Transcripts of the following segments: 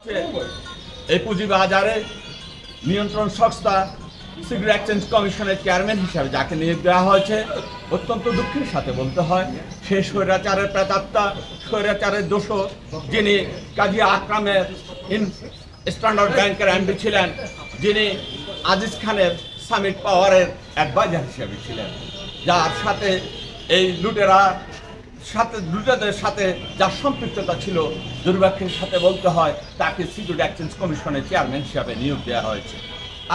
এই পুঁজিবাজারে নিয়ন্ত্রণ সংস্থা সিকিউরিটি এক্সচেঞ্জ কমিশনের চেয়ারম্যান হিসাবে যাকে নিয়োগ দেওয়া হয়েছে, অত্যন্ত দুঃখের সাথে বলতে হয় সে স্বৈরাচারের প্রেতাত্মা, স্বৈরাচারের দোষর, যিনি কাজী আকরামের স্ট্যান্ডার্ড ব্যাংকের এমডি ছিলেন, যিনি আজিজ খানের সামিট পাওয়ারের অ্যাডভাইজার হিসেবে ছিলেন, যার সাথে এই লুটেরাদের সাথে যার সম্পৃক্ততা ছিল, দুর্ভাগ্যের সাথে বলতে হয় তাকে সিকিউরিটি এক্সচেঞ্জ কমিশনের চেয়ারম্যান হিসাবে নিয়োগ দেওয়া হয়েছে।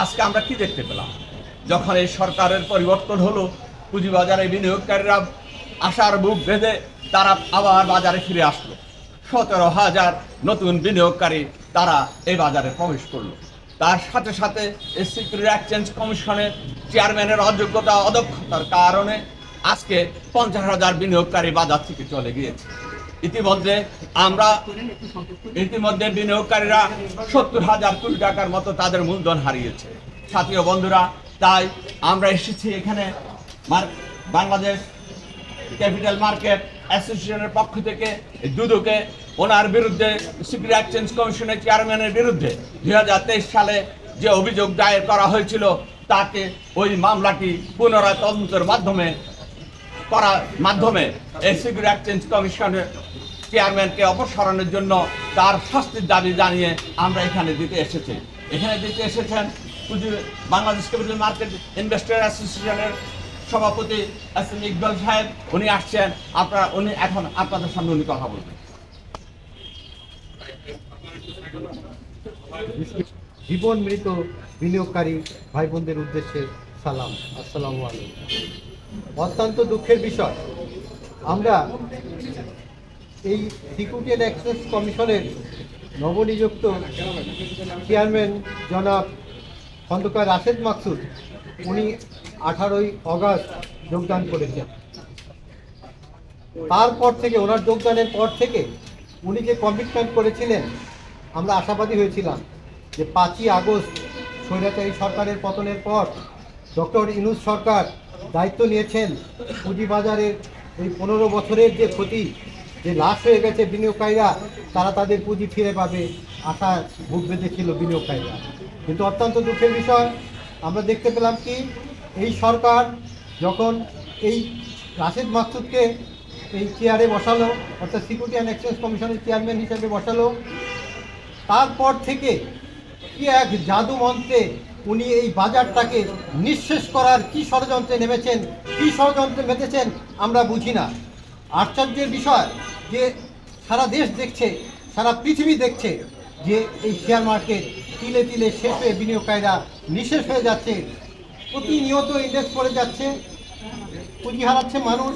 আজকে আমরা কি দেখতে পেলাম? যখন এই সরকারের পরিবর্তন হলো, পুঁজিবাজারে বিনিয়োগকারীরা আশার বুক বেঁধে তারা আবার বাজারে ফিরে আসলো। 17,000 নতুন বিনিয়োগকারী তারা এই বাজারে প্রবেশ করলো। তার সাথে সাথে এই সিকিউরিটি এক্সচেঞ্জ কমিশনের চেয়ারম্যানের অযোগ্যতা, অদক্ষতার কারণে আজকে 50,000 বিনিয়োগকারী বাজার থেকে চলে গিয়েছে। ইতিমধ্যে বিনিয়োগকারীরা 70,000 কোটি টাকার মতো তাদের মূলধন হারিয়েছে। সাথীয় বন্ধুরা, তাই আমরা এসেছি এখানে বাংলাদেশ ক্যাপিটাল মার্কেট অ্যাসোসিয়েশনের পক্ষ থেকে দুদকে ওনার বিরুদ্ধে, সিকিউরিটি এক্সচেঞ্জ কমিশনের চেয়ারম্যানের বিরুদ্ধে 2023 সালে যে অভিযোগ দায়ের করা হয়েছিল, তাকে ওই মামলাটি পুনরায় তদন্তের মাধ্যমে এই সিকিউরিটি এক্সচেঞ্জ কমিশনের চেয়ারম্যানকে অপসারণের জন্য তার শাস্তির দাবি জানিয়ে আমরা এখানে দিতে এসেছেন বাংলাদেশ ক্যাপিটাল মার্কেট ইনভেস্টর অ্যাসোসিয়েশনের সভাপতি এস.এম. ইকবাল সাহেব। উনি আসছেন, উনি এখন আপনাদের সামনে উনি কথা বলবেন। জীবন মৃত বিনিয়োগকারী ভাই বোনদের উদ্দেশ্যে সালাম, আসসালামু আলাইকুম। অত্যন্ত দুঃখের বিষয়, আমরা এই সিকিউরিটি অ্যান্ড এক্সচেঞ্জ কমিশনের নবনিযুক্ত চেয়ারম্যান জনাব খন্দকার রাশেদ মাকসুদ, উনি 18ই অগাস্ট যোগদান করেছেন। তারপর থেকে, ওনার যোগদানের পর থেকে উনি যে কমিটমেন্ট করেছিলেন, আমরা আশাবাদী হয়েছিলাম যে 5ই আগস্ট স্বৈরাচারী সরকারের পতনের পর ডক্টর ইউনূস সরকার দায়িত্ব নিয়েছেন, পুঁজিবাজারের এই 15 বছরের যে ক্ষতি, যে লাশ হয়ে গেছে বিনিয়োগকারীরা, তারা তাদের পুঁজি ফিরে পাবে আশা বুক বেঁধেছিল বিনিয়োগকারীরা। কিন্তু অত্যন্ত দুঃখের বিষয়, আমরা দেখতে পেলাম কি, এই সরকার যখন এই রাশেদ মাকসুদকে এই চেয়ারে বসালো, অর্থাৎ সিকিউরিটি অ্যান্ড এক্সচেঞ্জ কমিশনের চেয়ারম্যান হিসেবে বসালো, তারপর থেকে কি এক জাদু মন্ত্রে উনি এই বাজারটাকে নিঃশেষ করার কি ষড়যন্ত্রে নেমেছেন, কি ষড়যন্ত্রে মেতেছেন আমরা বুঝি না। আশ্চর্যের বিষয় যে সারা দেশ দেখছে, সারা পৃথিবী দেখছে যে এই শেয়ার মার্কেট তিলে তিলে শেষ হয়ে বিনিয়োগকারীরা নিঃশেষ হয়ে যাচ্ছে, প্রতিনিয়ত ইন্ডেক্স পড়ে যাচ্ছে, পুঁজি হারাচ্ছে মানুষ।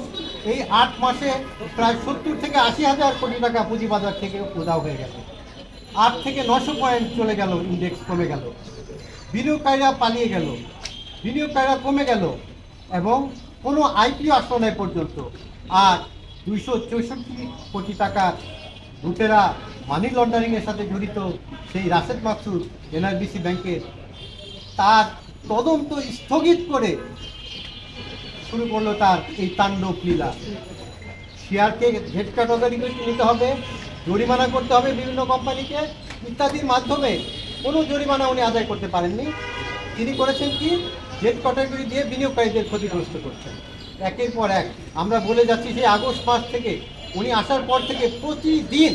এই 8 মাসে প্রায় 70 থেকে 80,000 কোটি টাকা পুঁজিবাজার থেকে উধাও হয়ে গেল। 8 থেকে 900 পয়েন্ট চলে গেল, ইন্ডেক্স কমে গেল, বিনিয়োগকারীরা পালিয়ে গেল, বিনিয়োগকারীরা কমে গেল, এবং কোনো আইপিও আসলো না পর্যন্ত। আর 264 কোটি টাকা লুটেরা মানি লন্ডারিংয়ের সাথে জড়িত সেই রাশেদ মাকসুদ এনআরবিসি ব্যাংকের, তার তদন্ত স্থগিত করে শুরু করলো তার এই তাণ্ডব লীলা। শেয়ারকে হেড ক্যাটাগরি নিতে হবে, জরিমানা করতে হবে বিভিন্ন কোম্পানিকে ইত্যাদির মাধ্যমে। কোনো জরিমানা উনি আদায় করতে পারেননি। তিনি করেছেন কি, জেড ক্যাটাগরি দিয়ে বিনিয়োগকারীদের ক্ষতিগ্রস্ত করছেন একের পর এক। আমরা বলে যাচ্ছি সেই আগস্ট মাস থেকে উনি আসার পর থেকে প্রতিদিন,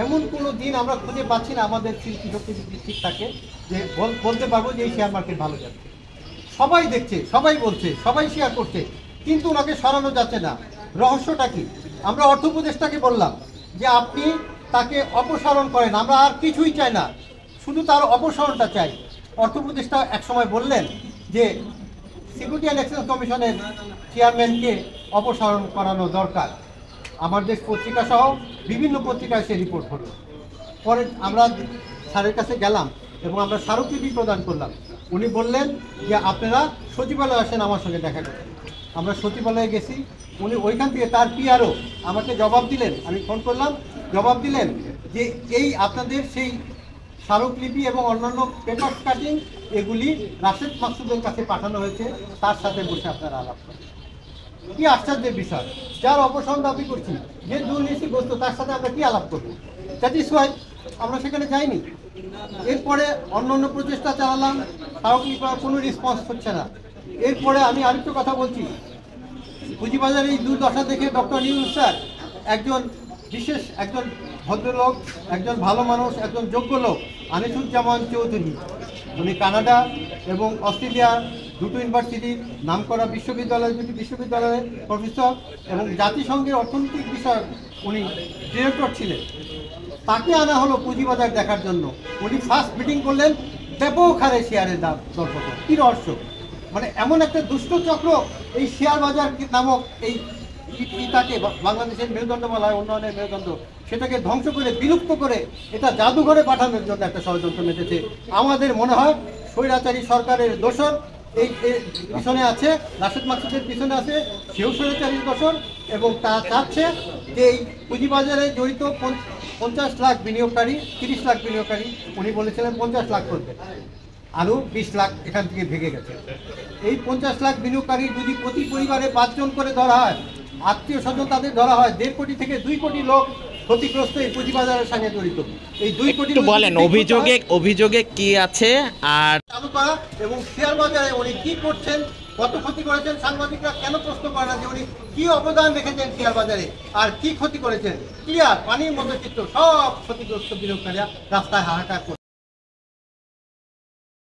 এমন কোনো দিন আমরা খুঁজে পাচ্ছি না আমাদের শিল্পী শক্তি যদি ঠিক থাকে যে বলতে পারবো যে এই শেয়ার মার্কেট ভালো যাচ্ছে। সবাই দেখছে, সবাই বলছে, সবাই শেয়ার করছে, কিন্তু ওনাকে সরানো যাচ্ছে না। রহস্যটা কি? আমরা অর্থ উপদেষ্টাকে বললাম যে আপনি তাকে অপসারণ করেন, আমরা আর কিছুই চাই না, শুধু তার অপসারণটা চাই। অর্থ উপদেষ্টা একসময় বললেন যে সিকিউরিটি অ্যান্ড এক্সচেঞ্জ কমিশনের চেয়ারম্যানকে অপসারণ করানো দরকার। আমার দেশ পত্রিকা সহ বিভিন্ন পত্রিকায় সে রিপোর্ট হলো। পরে আমরা স্যারের কাছে গেলাম এবং আমরা স্মারকলিপি প্রদান করলাম। উনি বললেন যে আপনারা সচিবালয়ে আসেন, আমার সঙ্গে দেখা করেন। আমরা সচিবালয়ে গেছি, উনি ওইখান থেকে তার পিআরও আমাকে জবাব দিলেন, আমি ফোন করলাম, জবাব দিলেন যে এই আপনাদের সেই স্মারকলিপি এবং অন্যান্য পেপার কাটিং এগুলি রাশেদ মাকসুদের কাছে পাঠানো হয়েছে, তার সাথে বসে আপনারা আলাপ করেন। কি আশ্চর্যের বিষয়, যার অপসারণ দাবি করছি, যে দুর্নীতিগ্রস্ত, তার সাথে আমরা কি আলাপ করবো? দ্যাট ইজ ওয়াই আমরা সেখানে যাইনি। এরপরে অন্য প্রচেষ্টা চালালাম, তাও কি কোনো রেসপন্স হচ্ছে না। এরপরে আমি আরেকটু কথা বলছি, পুঁজিবাজারে এই দুর্দশা দেখে ডক্টর ইউনূস স্যার একজন ভদ্রলোক, একজন ভালো মানুষ, একজন যোগ্য লোক, আনিসুজ্জামান চৌধুরী, উনি কানাডা এবং অস্ট্রেলিয়া দুটো ইউনিভার্সিটির নামকরা দুটি বিশ্ববিদ্যালয়ের প্রফেসর এবং জাতিসংঘের অর্থনৈতিক বিষয়ক উনি ডিরেক্টর ছিলেন। তাকে আনা হলো পুঁজিবাজার দেখার জন্য। উনি ফার্স্ট মিটিং করলেন, ব্যাপক হারে শেয়ারের দাম দরপতন। কী রহস্য! মানে এমন একটা দুষ্ট চক্র এই শেয়ার বাজার নামক এই ইটাকে, বাংলাদেশের মেরুদণ্ড বলা হয়, উন্নয়নের মেরুদণ্ড, সেটাকে ধ্বংস করে বিলুপ্ত করে এটা জাদুঘরে পাঠানোর জন্য একটা ষড়যন্ত্র মেতেছে। আমাদের মনে হয় স্বৈরাচারী সরকারের দোসর এই পিছনে আছে, রাশেদ মাকসুদের পিছনে আছে, সেও স্বৈরাচারীর দোসর, এবং তা চাচ্ছে যে এই পুঁজিবাজারে জড়িত 50 লাখ বিনিয়োগকারী, 30 লাখ বিনিয়োগকারী, উনি বলেছিলেন 50 লাখ করবে, আরও 20 লাখ এখান থেকে ভেঙে গেছে। এই 50 লাখ বিনিয়োগকারী যদি প্রতি পরিবারে 5 জন করে ধরা হয়, আত্মীয় স্বজন তাদের ধরা হয়, 1.5 কোটি থেকে 2 কোটি লোক ক্ষতিগ্রস্ত এই পুঁজিবাজারের সঙ্গে জড়িত। এই 2 কোটি বলেন অভিযোগে কি আছে আর চালু করা, এবং শেয়ার বাজারে উনি কি করছেন, কত ক্ষতি করেছেন, সাংবাদিকরা কেন প্রশ্ন করে না যে উনি কি অবদান রেখেছেন শেয়ার বাজারে আর কি ক্ষতি করেছেন। ক্লিয়ার, পানির মধ্যে চিত্র, সব ক্ষতিগ্রস্ত বিনিয়োগকারীরা রাস্তায় হাহাকার করছে।